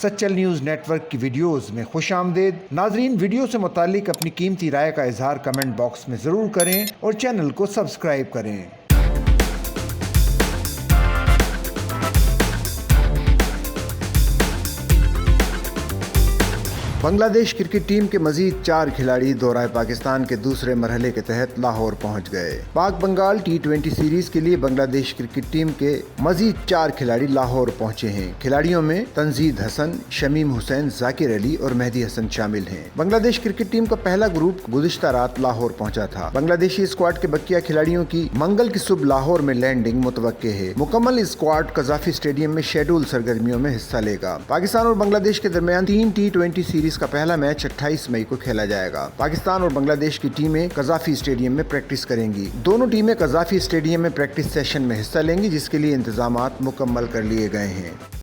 Sachal news network की videos में खुशामदीद। नाजरीन, वीडियो से मुतालिक अपनी कीमती राय का इजहार कमेंट बॉक्स में ज़रूर करें और चैनल को सब्सक्राइब करें। बांग्लादेश क्रिकेट टीम के मजीद 4 खिलाड़ी दौरा पाकिस्तान के दूसरे मरहले के तहत लाहौर पहुंच गए। पाक बंगाल T20 सीरीज के लिए बांग्लादेश क्रिकेट टीम के मजीद 4 खिलाड़ी लाहौर पहुंचे हैं। खिलाड़ियों में तंजीद हसन, शमीम हुसैन, जाकिर अली और मेहदी हसन शामिल हैं। बांग्लादेश क्रिकेट टीम का पहला ग्रुप गुज़िश्ता रात लाहौर पहुंचा था। बांग्लादेशी स्क्वाड के बकिया खिलाड़ियों की मंगल की सुबह लाहौर में लैंडिंग मुतवक्के है। मुकम्मल स्क्वाड कज़ाफी स्टेडियम में शेड्यूल सरगर्मियों में हिस्सा लेगा। पाकिस्तान और बांग्लादेश के दरमियान 3 T20 सीरीज का पहला मैच 28 मई को खेला जाएगा। पाकिस्तान और बांग्लादेश की टीमें कज़ाफी स्टेडियम में प्रैक्टिस करेंगी। दोनों टीमें कज़ाफी स्टेडियम में प्रैक्टिस सेशन में हिस्सा लेंगी, जिसके लिए इंतजामात मुकम्मल कर लिए गए हैं।